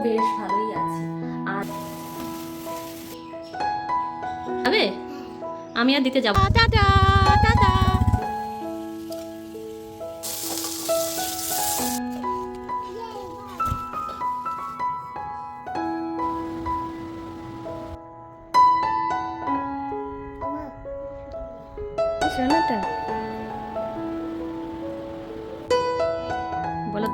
বেশ ভালোই আছি। আর যাবে? আমি আর দিতে যাব। Tata tata. শোনাটা বলো।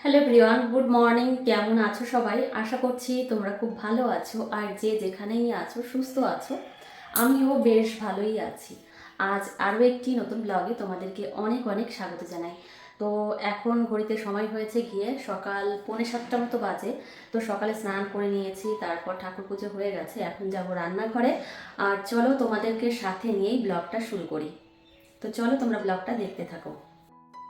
Hello everyone, good morning. কেমন আছো সবাই? আশা করছি তোমরা খুব ভালো আছো, আর যে যেখানেই আছো সুস্থ আছো। আমিও বেশ ভালোই আছি। আজ আরও একটি নতুন ব্লগে তোমাদেরকে অনেক অনেক স্বাগত জানাই। তো এখন ঘড়িতে সময় হয়েছে গিয়ে সকাল 6:45 মতো বাজে। তো সকালে স্নান করে নিয়েছি, তারপর ঠাকুর পুজো হয়ে গেছে। এখন যাব রান্নাঘরে। আর চলো তোমাদেরকে সাথে নিয়েই ব্লগটা শুরু করি। তো চলো তোমরা ব্লগটা দেখতে থাকো।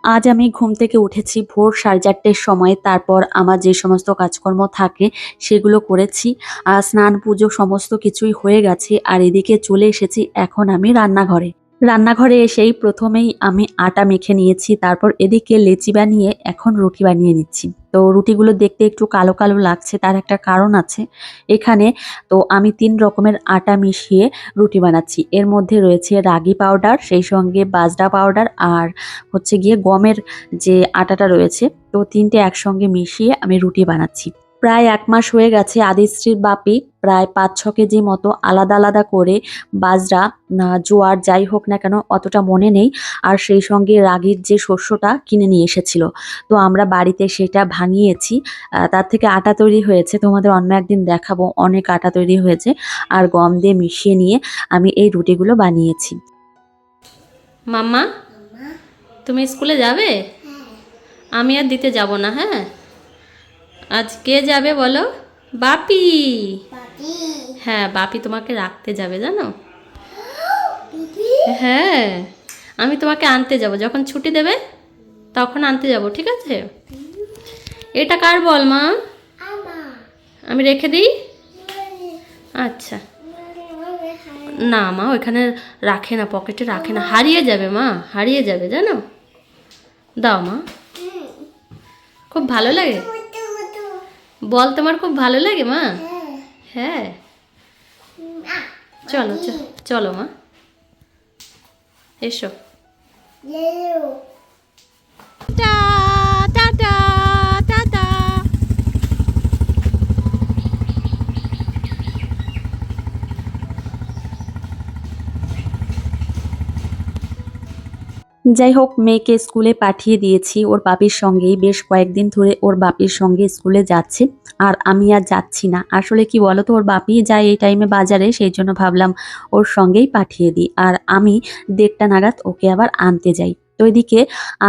আজ আমি ঘুম থেকে উঠেছি ভোর 4:30টার সময়। তারপর আমার যে সমস্ত কাজকর্ম থাকে সেগুলো করেছি। আর স্নান পুজো সমস্ত কিছুই হয়ে গেছে। আর এদিকে চলে এসেছি এখন আমি রান্নাঘরে। রান্নাঘরে এসেই প্রথমেই আমি আটা মেখে নিয়েছি, তারপর এদিকে লেচি বানিয়ে এখন রুটি বানিয়ে নিচ্ছি। তো রুটিগুলো দেখতে একটু কালো কালো লাগছে, তার একটা কারণ আছে এখানে। তো আমি 3 রকমের আটা মিশিয়ে রুটি বানাচ্ছি। এর মধ্যে রয়েছে রাগি পাউডার, সেই সঙ্গে বাজরা পাউডার, আর হচ্ছে গিয়ে গমের যে আটাটা রয়েছে। তো 3টে একসঙ্গে মিশিয়ে আমি রুটি বানাচ্ছি। প্রায় 1 মাস হয়ে গেছে আদিশ্রীর বাপি প্রায় 5-6 কেজি মতো আলাদা আলাদা করে বাজরা, জোয়ার যাই হোক না কেন অতটা মনে নেই, আর সেই সঙ্গে রাগির যে শস্যটা কিনে নিয়ে এসেছিল। তো আমরা বাড়িতে সেটা ভাঙিয়েছি। তার থেকে আটা তৈরি হয়েছে, তোমাদের অন্য একদিন দেখাবো। অনেক আটা তৈরি হয়েছে, আর গম দিয়ে মিশিয়ে নিয়ে আমি এই রুটিগুলো বানিয়েছি। মাম্মা, তুমি স্কুলে যাবে? আমি আর দিতে যাব না। হ্যাঁ, আজ কে যাবে বলো? বাপি। হ্যাঁ, বাপি তোমাকে রাখতে যাবে জানো। হ্যাঁ, আমি তোমাকে আনতে যাব, যখন ছুটি দেবে তখন আনতে যাব, ঠিক আছে? এটা কার বল মা? আমি রেখে দিই। আচ্ছা। না মা, ওইখানে রাখে না, পকেটে রাখে না, হারিয়ে যাবে মা, হারিয়ে যাবে জানো। দাও মা। খুব ভালো লাগে বল, তোমার খুব ভালো লাগে মা? হ্যাঁ, চলো চলো মা, এসো। Tata tata. যাই হোক, মেয়েকে স্কুলে পাঠিয়ে দিয়েছি ওর বাপির সঙ্গেই। বেশ কয়েকদিন ধরে ওর বাপির সঙ্গে স্কুলে যাচ্ছে, আর আমি আর যাচ্ছি না। আসলে কি বলতো, ওর বাপি যায় এই টাইমে বাজারে, সেই জন্য ভাবলাম ওর সঙ্গেই পাঠিয়ে দিই। আর আমি 1:30টা নাগাদ ওকে আবার আনতে যাই। তো এদিকে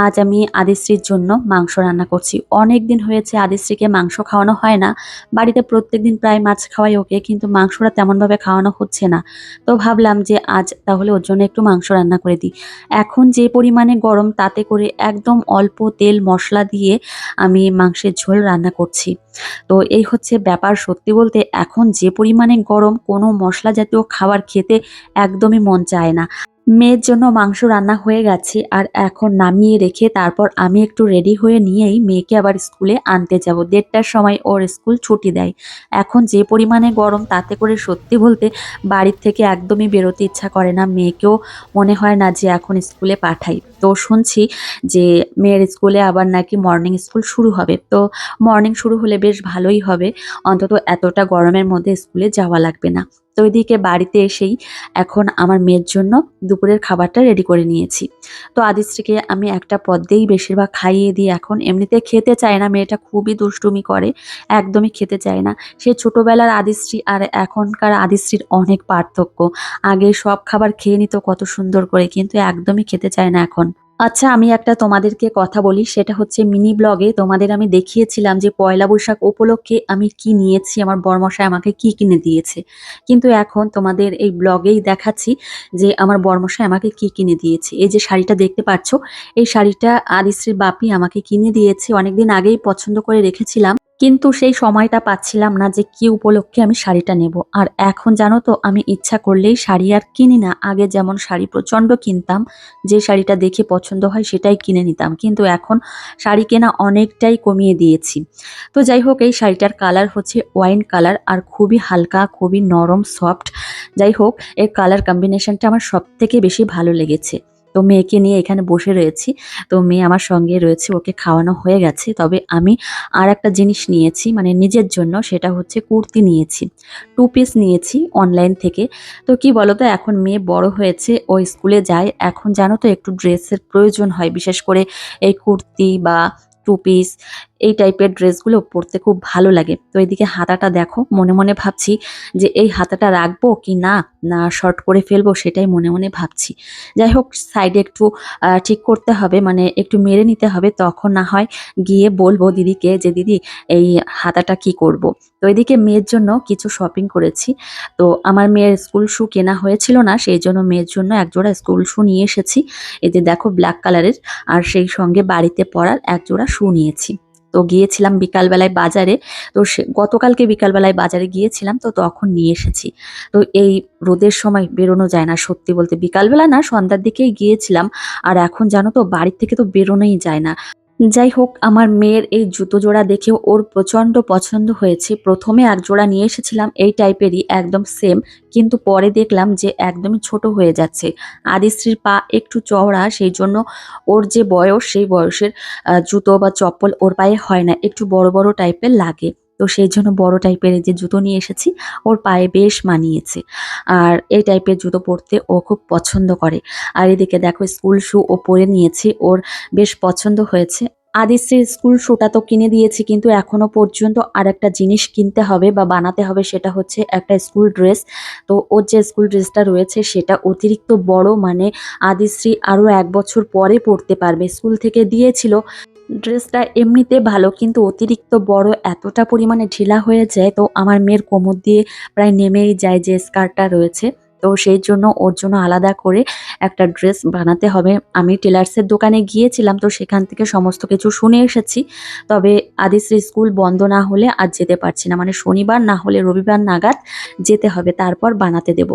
আজ আমি আদিশ্রীর জন্য মাংস রান্না করছি। অনেক দিন হয়েছে আদিশ্রীকে মাংস খাওয়ানো হয় না। বাড়িতে প্রত্যেকদিন প্রায় মাছ খাওয়াই ওকে, কিন্তু মাংসটা তেমনভাবে খাওয়ানো হচ্ছে না। তো ভাবলাম যে আজ তাহলে ওর জন্য একটু মাংস রান্না করে দিই। এখন যে পরিমাণে গরম, তাতে করে একদম অল্প তেল মশলা দিয়ে আমি মাংসের ঝোল রান্না করছি। তো এই হচ্ছে ব্যাপার। সত্যি বলতে এখন যে পরিমাণে গরম, কোনো মশলা জাতীয় খাবার খেতে একদমই মন চায় না। মেয়ের জন্য মাংস রান্না হয়ে গেছে, আর এখন নামিয়ে রেখে তারপর আমি একটু রেডি হয়ে নিয়েই মেয়েকে আবার স্কুলে আনতে যাব। 1:30টার সময় ওর স্কুল ছুটি দেয়। এখন যে পরিমাণে গরম, তাতে করে সত্যি বলতে বাড়ির থেকে একদমই বেরোতে ইচ্ছা করে না। মেয়েকেও মনে হয় না যে এখন স্কুলে পাঠাই। তো শুনছি যে মেয়ের স্কুলে আবার নাকি মর্নিং স্কুল শুরু হবে। তো মর্নিং শুরু হলে বেশ ভালোই হবে, অন্তত এতটা গরমের মধ্যে স্কুলে যাওয়া লাগবে না। তো এদিকে বাড়িতে এসেই এখন আমার মেয়ের জন্য দুপুরের খাবারটা রেডি করে নিয়েছি। তো আদিশ্রীকে আমি একটা পদ দিয়েই বেশিরভাগ খাইয়ে দিই। এখন এমনিতে খেতে চায় না, মেয়েটা খুবই দুষ্টুমি করে, একদমই খেতে চায় না। সে ছোটবেলার আদিশ্রী আর এখনকার আদিশ্রীর অনেক পার্থক্য। আগে সব খাবার খেয়ে নিত কত সুন্দর করে, কিন্তু একদমই খেতে চায় না এখন। আচ্ছা, আমি একটা তোমাদেরকে কথা বলি, সেটা হচ্ছে মিনি ব্লগে তোমাদের আমি দেখিয়েছিলাম যে পয়লা বৈশাখ উপলক্ষে আমি কি নিয়েছি, আমার বরমশাই আমাকে কি কিনে দিয়েছে। কিন্তু এখন তোমাদের এই ব্লগেই দেখাচ্ছি যে আমার বরমশাই আমাকে কি কিনে দিয়েছে। এই যে শাড়িটা দেখতে পাচ্ছ, এই শাড়িটা আদিশ্রীর বাপি আমাকে কিনে দিয়েছে। অনেকদিন আগেই পছন্দ করে রেখেছিলাম। কিন্তু সেই সময়টা পাচ্ছিলাম না যে কি উপলক্ষে আমি শাড়িটা নেব। আর এখন জানো তো আমি ইচ্ছা করলেই শাড়ি আর কিনি না। আগে যেমন শাড়ি প্রচণ্ড কিনতাম, যে শাড়িটা দেখে পছন্দ হয় সেটাই কিনে নিতাম। কিন্তু এখন শাড়ি কেনা অনেকটাই কমিয়ে দিয়েছি। তো যাই হোক, এই শাড়িটার কালার হচ্ছে ওয়াইন কালার আর খুবই হালকা, খুবই নরম, সফট। যাই হোক, এর কালার কম্বিনেশনটা আমার সবথেকে বেশি ভালো লেগেছে। তো মেয়েকে নিয়ে এখানে বসে রয়েছি। তো মেয়ে আমার সঙ্গে রয়েছে, ওকে খাওয়ানো হয়ে গেছে। তবে আমি আরেকটা জিনিস নিয়েছি, মানে নিজের জন্য, সেটা হচ্ছে কুর্তি নিয়েছি। 2 পিস নিয়েছি অনলাইন থেকে। তো কি বলতো, এখন মেয়ে বড় হয়েছে, ও স্কুলে যায়। এখন জানো তো একটু ড্রেসের প্রয়োজন হয়, বিশেষ করে এই কুর্তি বা 2 পিস এই টাইপের ড্রেসগুলো পরতে খুব ভালো লাগে। তো এদিকে হাতাটা দেখো, মনে মনে ভাবছি যে এই হাতাটা রাখবো কি না, না শর্ট করে ফেলবো, সেটাই মনে মনে ভাবছি। যাই হোক, সাইডে একটু ঠিক করতে হবে, মানে একটু মেরে নিতে হবে, তখন না হয় গিয়ে বলবো দিদিকে যে দিদি এই হাতাটা কি করব। তো এদিকে মেয়ের জন্য কিছু শপিং করেছি। তো আমার মেয়ের স্কুল শু কেনা হয়েছিল না, সেই জন্য মেয়ের জন্য একজোড়া স্কুল শু নিয়ে এসেছি। এই যে দেখো, ব্ল্যাক কালারের। আর সেই সঙ্গে বাড়িতে পরার একজোড়া শু নিয়েছি। তো গিয়েছিলাম বিকালবেলায় বাজারে। তো গতকালকে বিকালবেলায় বাজারে গিয়েছিলাম, তো তখন নিয়ে এসেছি। তো এই রোদের সময় বেরোনো যায় না, সত্যি বলতে। বিকালবেলা না, সন্ধ্যার দিকেই গিয়েছিলাম। আর এখন জানো তো বাড়ির থেকে তো বেরোনোই যায় না। যাই হোক, আমার মেয়ের এই জুতো জোড়া দেখেও ওর প্রচণ্ড পছন্দ হয়েছে। প্রথমে এক জোড়া নিয়ে এসেছিলাম এই টাইপেরই, একদম সেম। কিন্তু পরে দেখলাম যে একদমই ছোট হয়ে যাচ্ছে। আদিশ্রীর পা একটু চওড়া, সেই জন্য ওর যে বয়স, সেই বয়সের জুতো বা চপ্পল ওর পায়ে হয় না, একটু বড় বড় টাইপের লাগে। তো সেই জন্য বড় টাইপের এই যে জুতো নিয়ে এসেছি, ওর পায়ে বেশ মানিয়েছে। আর এই টাইপের জুতো পরতে ও খুব পছন্দ করে। আর এদিকে দেখো, স্কুল শু ও পরে নিয়েছি, ওর বেশ পছন্দ হয়েছে। আদিশ্রীর স্কুল শুটা তো কিনে দিয়েছি, কিন্তু এখনো পর্যন্ত আরেকটা জিনিস কিনতে হবে বা বানাতে হবে, সেটা হচ্ছে একটা স্কুল ড্রেস। তো ওর যে স্কুল ড্রেসটা রয়েছে সেটা অতিরিক্ত বড়, মানে আদিশ্রী আরো 1 বছর পরে পরতে পারবে। স্কুল থেকে দিয়েছিল ড্রেসটা, এমনিতে ভালো, কিন্তু অতিরিক্ত বড়, এতটা পরিমাণে ঢিলা হয়ে যায়, তো আমার মেয়ের কোমর দিয়ে প্রায় নেমেই যায় যে স্কার্টটা রয়েছে। তো সেই জন্য ওর জন্য আলাদা করে একটা ড্রেস বানাতে হবে। আমি টেলার্সের দোকানে গিয়েছিলাম, তো সেখান থেকে সমস্ত কিছু শুনে এসেছি। তবে আদিশ্রী স্কুল বন্ধ না হলে আজ যেতে পারছি না, মানে শনিবার না হলে রবিবার নাগাদ যেতে হবে, তারপর বানাতে দেব।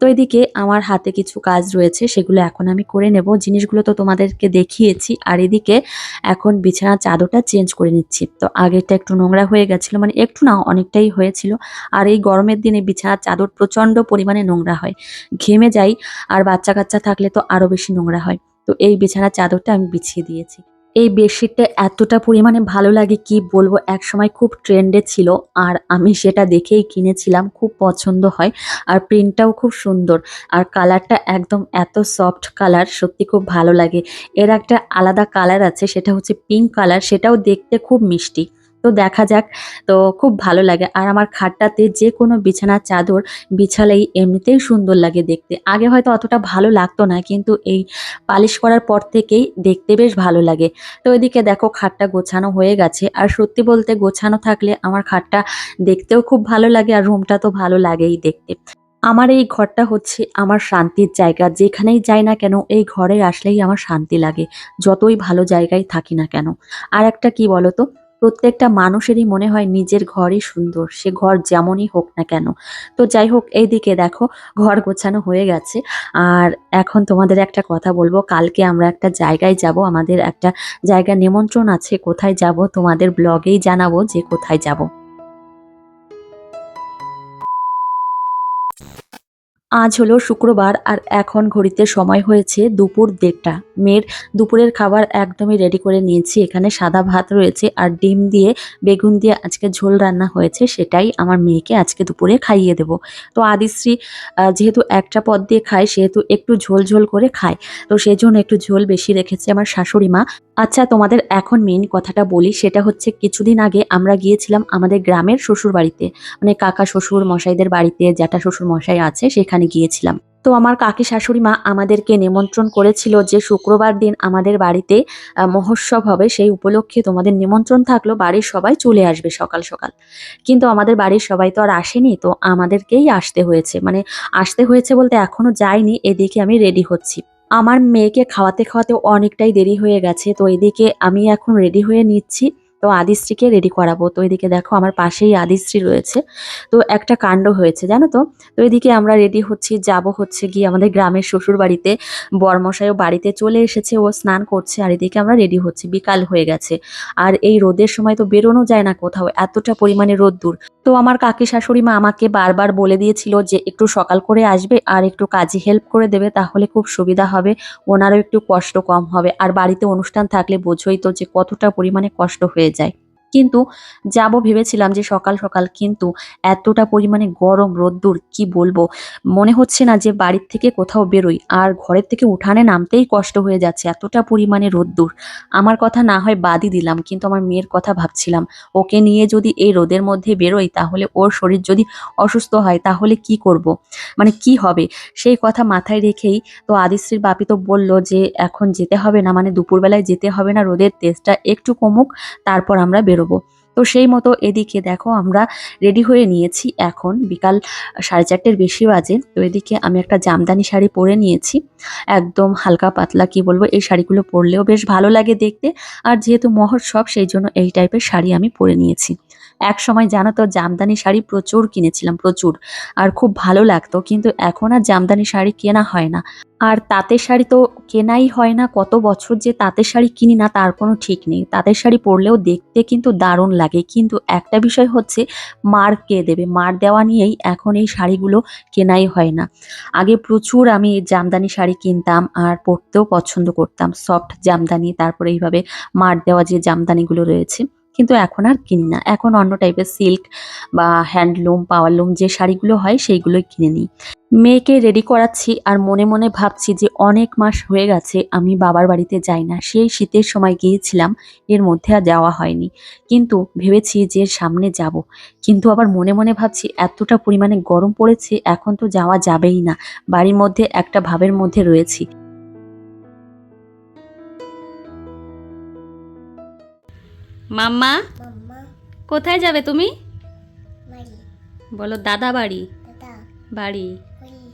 তো এদিকে আমার হাতে কিছু কাজ রয়েছে, সেগুলো এখন আমি করে নেব। জিনিসগুলো তো তোমাদেরকে দেখিয়েছি। আর এদিকে এখন বিছানার চাদরটা চেঞ্জ করে নিচ্ছি। তো আগেরটা একটু নোংরা হয়ে গেছিল, মানে একটু না, অনেকটাই হয়েছিল। আর এই গরমের দিনে বিছানার চাদর প্রচন্ড পরিমাণে নোংরা হয়, ঘেমে যাই। আর বাচ্চা কাচ্চা থাকলে তো আরো বেশি নোংরা হয়। তো এই বিছানার চাদরটা আমি বিছিয়ে দিয়েছি। এই বেডশিটটা এতটা পরিমাণে ভালো লাগে কি বলবো, একসময় খুব ট্রেন্ডে ছিল। আর আমি সেটা দেখেই কিনেছিলাম, খুব পছন্দ হয়। আর প্রিন্টটাও খুব সুন্দর। আর কালারটা একদম এত সফট কালার, সত্যি খুব ভালো লাগে। এর একটা আলাদা কালার আছে, সেটা হচ্ছে পিঙ্ক কালার, সেটাও দেখতে খুব মিষ্টি। তো দেখা যাক। তো খুব ভালো লাগে। আর আমার খাটটাতে যে কোনো বিছানার চাদর বিছালেই এমনিতেই সুন্দর লাগে দেখতে। আগে হয়তো অতটা ভালো লাগতো না, কিন্তু এই পালিশ করার পর থেকেই দেখতে বেশ ভালো লাগে। তো এদিকে দেখো, খাটটা গোছানো হয়ে গেছে। আর সত্যি বলতে, গোছানো থাকলে আমার খাটটা দেখতেও খুব ভালো লাগে, আর রুমটা তো ভালো লাগেই দেখতে। আমার এই ঘরটা হচ্ছে আমার শান্তির জায়গা। যেখানেই যাই না কেন, এই ঘরে আসলেই আমার শান্তি লাগে, যতই ভালো জায়গায় থাকি না কেন। আর একটা কি বলতো, প্রত্যেকটা মানুষেরই মনে হয় নিজের ঘরই সুন্দর, সে ঘর যেমনই হোক না কেন। তো যাই হোক, এইদিকে দেখো, ঘর গোছানো হয়ে গেছে। আর এখন তোমাদের একটা কথা বলবো, কালকে আমরা একটা জায়গায় যাব, আমাদের একটা জায়গা নিমন্ত্রণ আছে। কোথায় যাব তোমাদের ব্লগেই জানাবো যে কোথায় যাব। আজ হলো শুক্রবার, আর এখন ঘড়িতে সময় হয়েছে দুপুর 1:30। মেয়ের দুপুরের খাবার একদমই রেডি করে নিয়েছি। এখানে সাদা ভাত রয়েছে, আর ডিম দিয়ে বেগুন দিয়ে আজকে ঝোল রান্না হয়েছে, সেটাই আমার মেয়েকে আজকে দুপুরে খাইয়ে দেব। তো আদিশ্রী যেহেতু একটা পদ দিয়ে খায়, সেহেতু একটু ঝোল ঝোল করে খায়। তো সেই জন্য একটু ঝোল বেশি রেখেছে আমার শাশুড়ি মা। আচ্ছা, তোমাদের এখন মেইন কথাটা বলি, সেটা হচ্ছে কিছুদিন আগে আমরা গিয়েছিলাম আমাদের গ্রামের শ্বশুর বাড়িতে, মানে কাকা শ্বশুর মশাইদের বাড়িতে, জ্যাঠা শ্বশুর মশাই আছে, সেখানে গিয়েছিলাম। তো আমার কাকি শাশুড়ি মা আমাদেরকে নিমন্ত্রণ করেছিল যে শুক্রবার দিন আমাদের বাড়িতে মহোৎসব হবে, সেই উপলক্ষে তোমাদের নিমন্ত্রণ থাকলো, বাড়ির সবাই চলে আসবে সকাল সকাল। কিন্তু আমাদের বাড়ির সবাই তো আর আসেনি, তো আমাদেরকেই আসতে হয়েছে, মানে আসতে হয়েছে বলতে এখনো যাইনি। এদিকে আমি রেডি হচ্ছি। আমার মেয়েকে খাওয়াতে খাওয়াতে অনেকটাই দেরি হয়ে গেছে, তো এদিকে আমি এখন রেডি হয়ে নিচ্ছি। তো আদিশ্রীকে রেডি করাবো। তো এদিকে দেখো আমার পাশেই আদিশ্রী রয়েছে। তো একটা কাণ্ড হয়েছে জানো তো। তো এদিকে আমরা রেডি হচ্ছি, যাব হচ্ছে গিয়ে আমাদের গ্রামের শ্বশুর বাড়িতে। বরমশাইও বাড়িতে চলে এসেছে, ও স্নান করছে আর এদিকে আমরা রেডি হচ্ছি, বিকাল হয়ে গেছে। আর এই রোদের সময় তো বেরোনো যায় না কোথাও, এতটা পরিমাণে রোদ্দুর। তো আমার কাকি শাশুড়ি মা আমাকে বারবার বলে দিয়েছিল যে একটু সকাল করে আসবে আর একটু কাজে হেল্প করে দেবে, তাহলে খুব সুবিধা হবে, ওনারও একটু কষ্ট কম হবে। আর বাড়িতে অনুষ্ঠান থাকলে বোঝোই তো যে কতটা পরিমাণে কষ্ট হয়ে যায়। কিন্তু যাব ভেবেছিলাম যে সকাল সকাল, কিন্তু এতটা পরিমাণে গরম রোদ্দুর কি বলবো, মনে হচ্ছে না যে বাড়ির থেকে কোথাও বেরোই, আর ঘরের থেকে উঠানে নামতেই কষ্ট হয়ে যাচ্ছে, এতটা পরিমাণে রোদ্দুর। আমার কথা না হয় বাদই দিলাম, কিন্তু আমার মেয়ের কথা ভাবছিলাম, ওকে নিয়ে যদি এই রোদের মধ্যে বেরোই তাহলে ওর শরীর যদি অসুস্থ হয় তাহলে কি করব, মানে কি হবে, সেই কথা মাথায় রেখেই তো আদিশ্রীর বাপি তো বলল যে এখন যেতে হবে না, মানে দুপুরবেলায় যেতে হবে না, রোদের তেজটা একটু কমুক, তারপর আমরা বেরোবো। তো সেই মতো এদিকে দেখো আমরা রেডি হয়ে নিয়েছি, এখন বিকাল 4:30-এর বেশি বাজে। তো এদিকে আমি একটা জামদানি শাড়ি পরে নিয়েছি, একদম হালকা পাতলা, কি বলবো, এই শাড়িগুলো পরলেও বেশ ভালো লাগে দেখতে। আর যেহেতু মহোৎসব সেই জন্য এই টাইপের শাড়ি আমি পরে নিয়েছি। এক সময় জানো তো জামদানি শাড়ি প্রচুর কিনেছিলাম, প্রচুর, আর খুব ভালো লাগতো, কিন্তু এখন আর জামদানি শাড়ি কেনা হয় না। আর তাঁতের শাড়ি তো কেনাই হয় না, কত বছর যে তাঁতের শাড়ি কিনি না তার কোনো ঠিক নেই। তাঁতের শাড়ি পরলেও দেখতে কিন্তু দারুণ লাগে, কিন্তু একটা বিষয় হচ্ছে মার কে দেবে, মার দেওয়া নিয়েই এখন এই শাড়িগুলো কেনাই হয় না। আগে প্রচুর আমি জামদানি শাড়ি কিনতাম আর পরতেও পছন্দ করতাম, সফট জামদানি, তারপরে এইভাবে মার দেওয়া যে জামদানিগুলো রয়েছে, কিন্তু এখন আর কিনি না, এখন অন্য টাইপের সিল্ক বা হ্যান্ডলুম পাওয়ারলুম যে শাড়িগুলো হয় সেইগুলোই কিনে নিই। মেয়েকে রেডি করাচ্ছি আর মনে মনে ভাবছি যে অনেক মাস হয়ে গেছে আমি বাবার বাড়িতে যাই না, সেই শীতের সময় গিয়েছিলাম, এর মধ্যে আর যাওয়া হয়নি। কিন্তু ভেবেছি যে সামনে যাব, কিন্তু আবার মনে মনে ভাবছি এতটা পরিমাণে গরম পড়েছে, এখন তো যাওয়া যাবেই না, বাড়ির মধ্যে একটা ভাবের মধ্যে রয়েছি। মাম্মা, মাম্মা কোথায় যাবে তুমি? বাড়ি বলো দাদা বাড়ি। দাদা বাড়ি। বাড়ি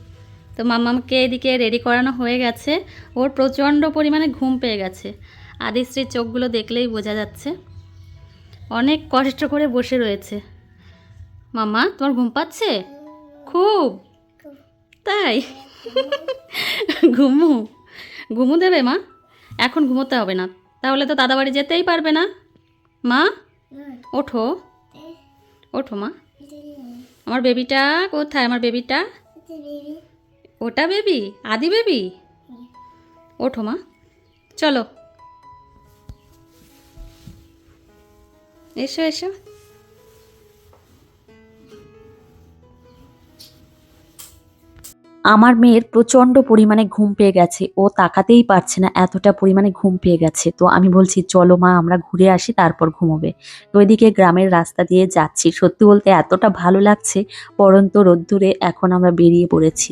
তো মাম্মাকে এদিকে রেডি করানো হয়ে গেছে, ওর প্রচণ্ড পরিমাণে ঘুম পেয়ে গেছে, আদিশ্রীর চোখগুলো দেখলেই বোঝা যাচ্ছে, অনেক কষ্ট করে বসে রয়েছে। মাম্মা তোমার ঘুম পাচ্ছে? খুব? খুব তাই? ঘুমু ঘুমু দেবে মা? এখন ঘুমোতে হবে না, তাহলে তো দাদা বাড়ি যেতেই পারবে না। মা ওঠো, ওঠো মা। আমার বেবিটা কোথায়, আমার বেবিটা? ওটা বেবি, আদি বেবি? ওঠো মা, চলো, এসো এসো। আমার মেয়ের প্রচণ্ড পরিমাণে ঘুম পেয়ে গেছে, ও তাকাতেই পারছে না, এতটা পরিমাণে ঘুম পেয়ে গেছে। তো আমি বলছি চলো মা আমরা ঘুরে আসি তারপর ঘুমোবে। তো এদিকে গ্রামের রাস্তা দিয়ে যাচ্ছি, সত্যি বলতে এতটা ভালো লাগছে, পড়ন্ত রোদ্দুরে এখন আমরা বেরিয়ে পড়েছি।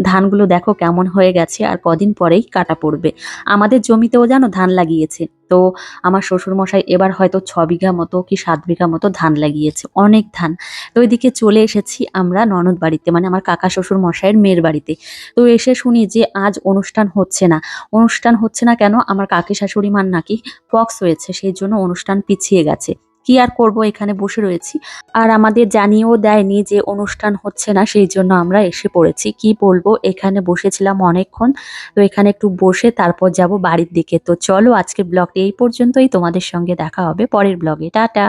ধানগুলো দেখো কেমন হয়ে গেছে, আর কদিন পরেই কাটা পড়বে। আমাদের জমিতেও জানো ধান লাগিয়েছে। তো আমার শ্বশুরমশাই এবার হয়তো 6 বিঘা মতো কি 7 বিঘা মতো ধান লাগিয়েছে, অনেক ধান। তো ওইদিকে চলে এসেছি আমরা ননদ বাড়িতে, মানে আমার কাকা শ্বশুর মশাইয়ের মেয়ের বাড়িতে। তো এসে শুনি যে আজ অনুষ্ঠান হচ্ছে না। অনুষ্ঠান হচ্ছে না কেন? আমার কাকি শাশুড়ি মার নাকি পক্স হয়েছে, সেই জন্য অনুষ্ঠান পিছিয়ে গেছে। কি আর করব, এখানে বসে রয়েছি। আর আমাদের জানিয়েও দেয়নি যে অনুষ্ঠান হচ্ছে না, সেই জন্য আমরা এসে পড়েছি। কি বলবো, এখানে বসেছিলাম অনেকক্ষণ। তো এখানে একটু বসে তারপর যাব বাড়ির দিকে। তো চলো আজকের ব্লগটি এই পর্যন্তই, তোমাদের সঙ্গে দেখা হবে পরের ব্লগে। টাটা।